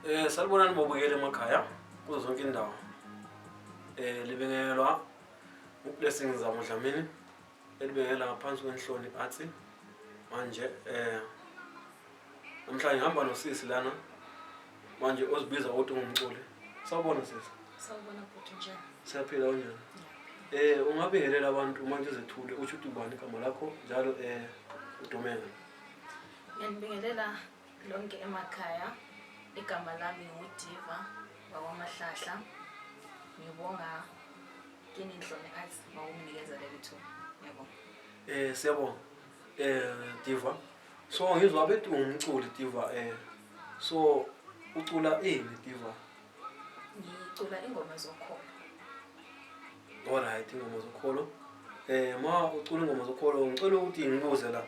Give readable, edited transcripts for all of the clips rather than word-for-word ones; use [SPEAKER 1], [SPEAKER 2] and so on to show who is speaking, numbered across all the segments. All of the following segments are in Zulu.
[SPEAKER 1] Salibonani mabukele emakhaya kuzo zonke indawo. Libingelelwa uBlessing Zamo Dlamini elibengela ngaphansi kwenhloni Arts. Manje namhlanje ngihamba nosisi lana manje ozibiza ukuthi ungumculi. Sawubona sisi.
[SPEAKER 2] Sawubona bhuti njani?
[SPEAKER 1] Siyaphila kanjani? Ungabingelela abantu manje uzethule uthi ubani igama lakho njalo uDomela.
[SPEAKER 2] Ngiyabingelela lonke emakhaya. Igama lami nguDiva wakwamahlahla. Ngibonga kini inhloni Arts mawunginikeza leli thuba. Yebo.
[SPEAKER 1] Siyabonga. Diva. So ngizwa bethi ungumculi Diva so ucula ini Diva?
[SPEAKER 2] Ngicula ingoma zokholo.
[SPEAKER 1] Alright, ingoma zokholo. Ma ucula ingoma zokholo ngicela ukuthi ngibuze la.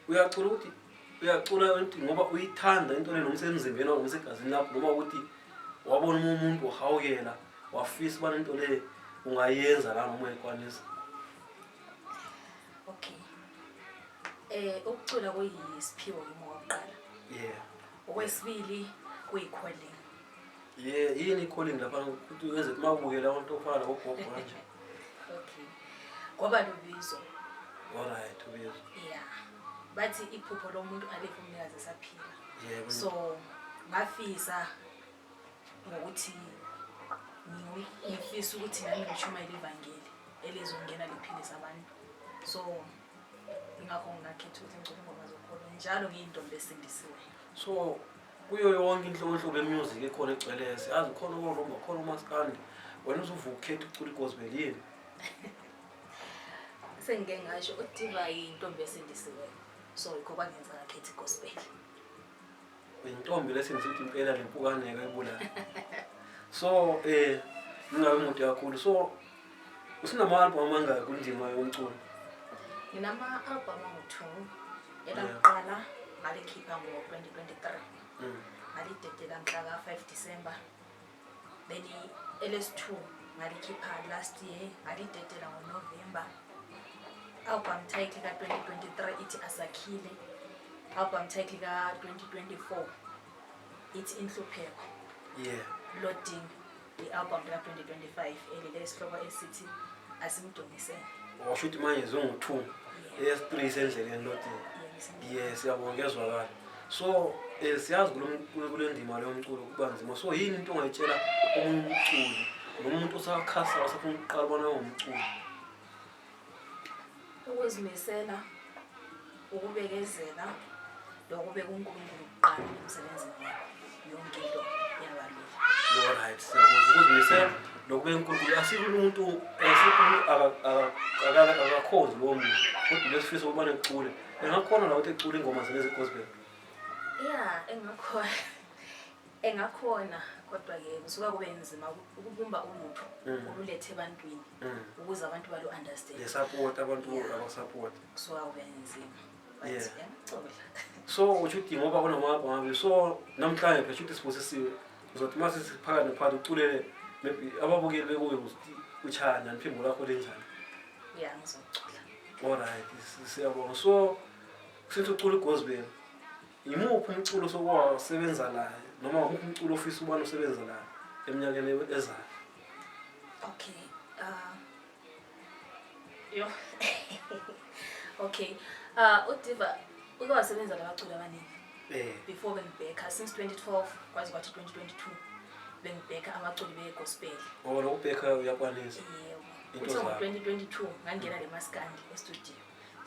[SPEAKER 1] Uyacula ukuthi ngoba uyithanda into le nomsemzimbeni wakho nomsegazini lapho noma ukuthi wabona umuntu ohawukela wafisa bana into le ungayenza la noma ekwanisa.
[SPEAKER 2] Okay. Ukucula kuyisiphiwo kimi oqala.
[SPEAKER 1] Yeah.
[SPEAKER 2] Okwesibili kuyicalling.
[SPEAKER 1] Yeah, yini calling lapha ukuthi uyenze mawubukela abantu ofana ogogo kanje.
[SPEAKER 2] Okay. Ngoba lubizo.
[SPEAKER 1] Alright, ubizo.
[SPEAKER 2] Yeah. Bathi iphupho lomuntu alifo umnikazi esaphila.
[SPEAKER 1] Yebo.
[SPEAKER 2] So ngafisa ukuthi ngifisa ukuthi nami ngishumayele ivangeli elizongena liphilisa abantu. So ingakho ngakhetha ukuthi ngicule ingoma zokholo njalo ngiyintombi esindisiwe.
[SPEAKER 1] So kuyo yonke inhlobo yemusic ekhona egcwelese azi khona uRoma khona uMaskandi wena uzuvuka ukhetha ucula igospel yini?
[SPEAKER 2] Sengike ngasho uDiva yintombi esindisiwe. So ikho kwangenza ngakhetha igospel.
[SPEAKER 1] Intombi lesindisiwe impela lempukaneka ebulala. So ngingabe umuntu kakhulu. So usinama album amangaki kundima yomculo?
[SPEAKER 2] Nginama-album angu-2. Elakuqala ngalikhipha ngo-2023. Ngalidedela mhla ka-5 December. Then LS2 ngalikhipha last year, ngalidedela ngoNovember. Album title ka-2023 ithi Asakhile. Album title ka-2024 ithi Inhlupheko.
[SPEAKER 1] Yeah.
[SPEAKER 2] Loading i-album ka-2025 elilesihloko esithi Asimdumiseni.
[SPEAKER 1] Washuthi manje zongu2 es3 sendleleni loading. Yes, siyabongezwa. So siyazi kulendima lomculo kubanzima. So yini into ongayitshela umculi nomuntu osakhasa osafuna ukuqala bona umculi?
[SPEAKER 2] Ukuzimisela, ukubekezela, lokubeka uNkulunkulu kuqala emsebenzini wakho. Yonke into yabalula.
[SPEAKER 1] Alright, siyabonga ukuzimisela lokubeka uNkulunkulu asikho umuntu akakhonzi lo muntu kodwa lesifisa ukuba necule. Engakhona la ukuthi ecule ingoma zelezi gospel.
[SPEAKER 2] Yeah, engakhona kodwa ke kusuka kube nzima ukubumba ulutho olulethe ebantwini ukuze abantu balo understand.
[SPEAKER 1] Le support abantu abasupport.
[SPEAKER 2] Kusuka kube nzima. Ngicula.
[SPEAKER 1] So uthi ngoba kunamabha ngabe so namhlanje phela uthi sibusisiwe uzothi mase siphaka nephakathi uculele maybe ababukeli bekuwe ukuthi uchana niphimbo lakho lenjani.
[SPEAKER 2] Yeah, ngizocula.
[SPEAKER 1] Alright, siyabonga. So sithi ucula igospel imuphi umculo sokwasebenza la noma umuphi umculo ofisa ubani usebenza la eminyakeni ezayo?
[SPEAKER 2] Okay. Okay. uDiva uke wasebenza labaculi abaningi. Before bengibheka since 2012 kwaze kwathi 2022 bengibheka abaculi begospel.
[SPEAKER 1] Lo ubheka uyakwanisa.
[SPEAKER 2] Yebo. Uthe ngo-2022 ngangena leMaskandi e-studio.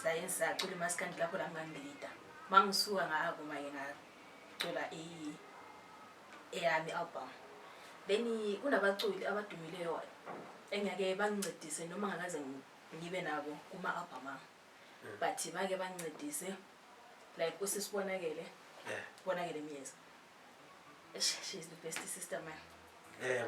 [SPEAKER 2] Sayenza sacula iMaskandi lapho la ngangilida. Mangisuka ngako maye ngacula eyami album. Then kunabaculi abadumileyo engeke bangincedise noma ngakaze ngibe nabo kuma album ami. But bake bangincedise like usisibonakele. Bonakele Miyeza. She's the best sister man.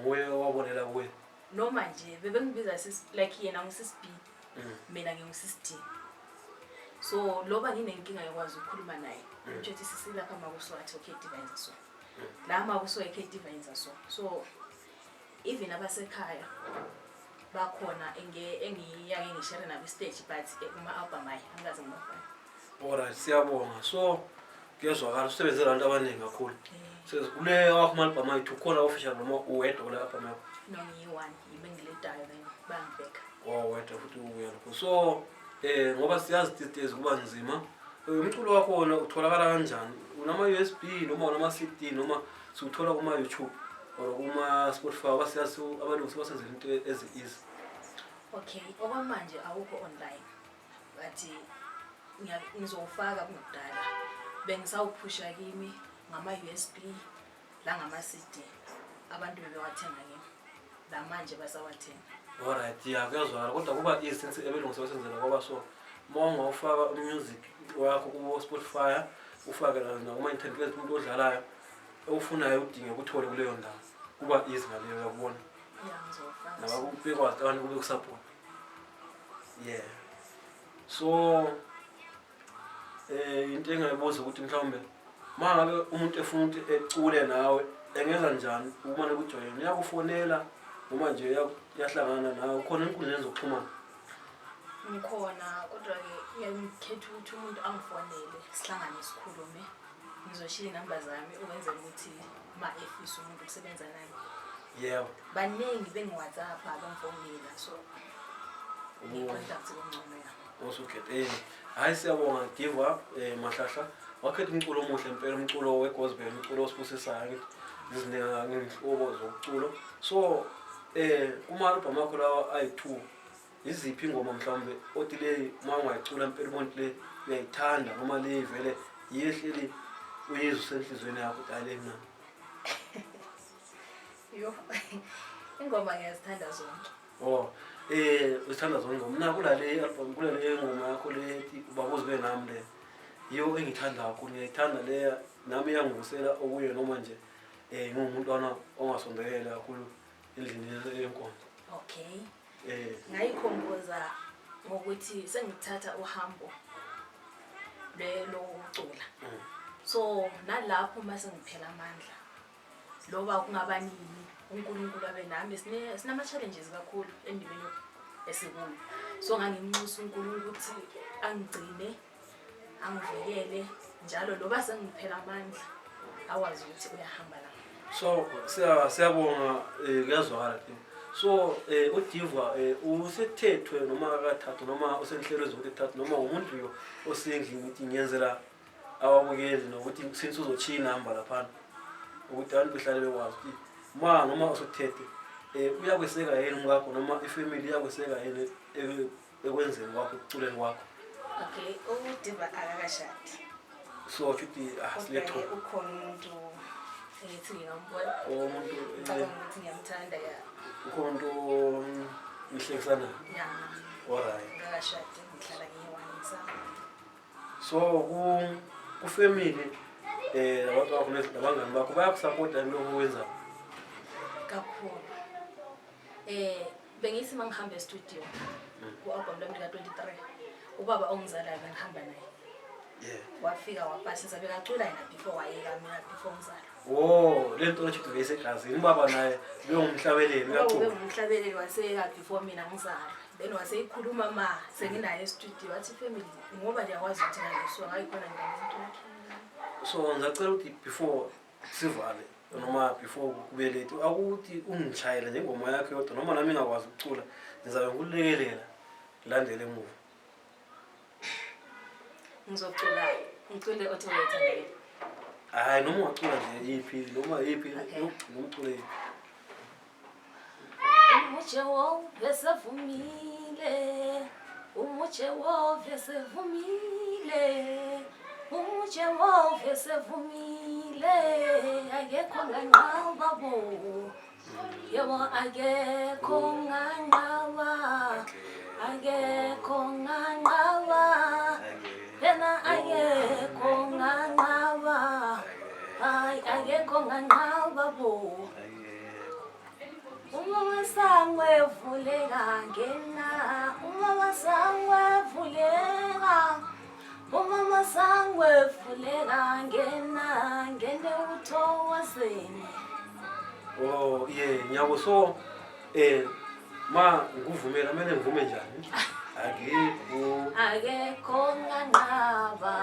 [SPEAKER 1] Moya wabonela kuwe.
[SPEAKER 2] Noma nje bebengibiza sis like yena ngusisi B. Mina ngingusisi. So loba nginenkinga yakwazi ukukhuluma naye. Uthi sisila kama kuswathi okay Diva so. La makuso okay Diva so. So even abasekhaya bakhona engiyake ngishare nabo stage but kuma album ayi angaze ngibafana.
[SPEAKER 1] Alright, siyabonga. So kuyezwakala usebenzela abantu abaningi kakhulu ule wakho malibham ayithu khona official noma uwedwa kule album yakho
[SPEAKER 2] no ngiyi-one yibengiledayo then bangibheka
[SPEAKER 1] wedwa futhi uyalokho so ngoba siyazi these days kuba nzima umculo wakho wona utholakala kanjani unama-USB noma unama-CD noma siwuthola kuma-YouTube or kuma-Spotify abasiyazi abantu sebasenzela into ezi-easy
[SPEAKER 2] okay okwamanje awukho online but ngizowufaka kungakudala bengisawuphusha kimi ngama-USB la ngama-CD abantu bebewathenga kimi la manje basawathenga
[SPEAKER 1] alright kuyazwakala kodwa kuba easy ebelungu sebasenzela ngoba so uma ungawufaka umusic wakho ku-Spotify ufake nakuma-internet umuntu odlalayo ewufunayo udinge ukuthole kuleyo ndawo kuba easy ngaleyo uyakubona nabakubekwazi abantu kube kusupport so into engayibuza ukuthi mhlawumbe uma ngabe umuntu efuna ukuthi ecule nawe engenza njani umane kujoyina uyakufonela noma nje yahlangana nawe khona inkundleni zokuxhumana
[SPEAKER 2] ngikhona kodwa-ke ngiyakhetha ukuthi umuntu angifonele sihlangane sikhulume ngizoshiya inamba zami ukwenzela ukuthi uma efisa umuntu ukusebenza nami baningi bengi-WhatsApp abangifonela so ngicontact kongcono yami
[SPEAKER 1] osukhethe hayi siyabonga Diva Mahlahla wakhetha umculo omuhle impela umculo wegospel umculo osibusisayo ngihlobo zokuculo so kuma-album akho lawa ayi-2 iziphi ingoma mhlawumbe othi le uma ungayicula impela umuntu le uyayithanda noma le vele yehleli uyizwe usenhlizweni yakho ukuthi hayi le mina
[SPEAKER 2] yo ingoma ngiyazithanda zonke
[SPEAKER 1] uzithanda zonke ingoma mina kulale album kulale ngoma yakho lethi ubabuzwe nami le yiyo engithanda kakhulu ngiyayithanda le nami iyangivusela okuye noma nje ngumuntu ongasondekela kakhulu endlini yenkonzo
[SPEAKER 2] okay ngayikhompoza ngokuthi sengithatha uhambo lokucula so nalapho mase ngiphela amandla loba kungaba nini uNkulunkulu abe nami sinama-challenges kakhulu endibeni esikuyo so ngangimnxusa uNkulunkulu ukuthi angigcine angivikele njalo loba sengiphela amandla awazi ukuthi uyahamba la
[SPEAKER 1] so siyabonga kuyazwakala so uDiva usethethwe noma akathathu noma usenhlelo zokuthatha noma umuntu osendlini ukuthi ngiyenzela awabukeli nokuthi since uzochiya inamba lapha ukuthi abantu behlale bekwazi ukuthi noma usuthethe uyakweseka yini umkakho noma ifamily yakweseka yini ekwenzeni kwakho ekuculeni kwakho
[SPEAKER 2] okay uDiva akakashadi
[SPEAKER 1] so ukuthi siletho
[SPEAKER 2] ukhona umuntu ethi ngiyambona
[SPEAKER 1] umuntu
[SPEAKER 2] ukuthi ngiyamthanda
[SPEAKER 1] ukhonto ihlekisana alright
[SPEAKER 2] akakashadi ngihlala ngiyiwanisa
[SPEAKER 1] so ku family abantu bakho nabangani bakho bayakusupport lokho wenza
[SPEAKER 2] kakhulu bengithi mangihambe e-studio ku-album lami lika-23 ubaba ongizalayo bengihamba naye wafika wapasisa bekacula yena before wayeka mina before ngizala
[SPEAKER 1] le nto lethu besegazini ubaba naye bengumhlabeleli
[SPEAKER 2] kakhulu bengumhlabeleli waseka before mina ngizala then waseyikhuluma senginayo e-studio wathi family ngoba ndiyakwazi ukuthi ngalesuka ngayikhona ngimuntu
[SPEAKER 1] so ngizacela ukuthi before sivale noma before kube late akuthi ungitshayele njengoma yakho yodwa noma nami ngakwazi ukucula ngizabe ngikulekelela landele emuva
[SPEAKER 2] ngizocula ngicule othoyethanda
[SPEAKER 1] hayi noma ungacula nje iphi noma iphi nomcule
[SPEAKER 2] Umujehovah sevumile Umujehovah sevumile Umujehovah sevumile akekho nganqaba yebo akekho nganqaba akekho nganqaba yena akekho nganqaba hayi akekho nganqaba uma wasangwe vuleka ngena uma wasangwe vuleka uma wasangwe vuleka ngene uthowazeni
[SPEAKER 1] nyabo so ma nguvumela kumele ngivume njani akekho
[SPEAKER 2] nganqaba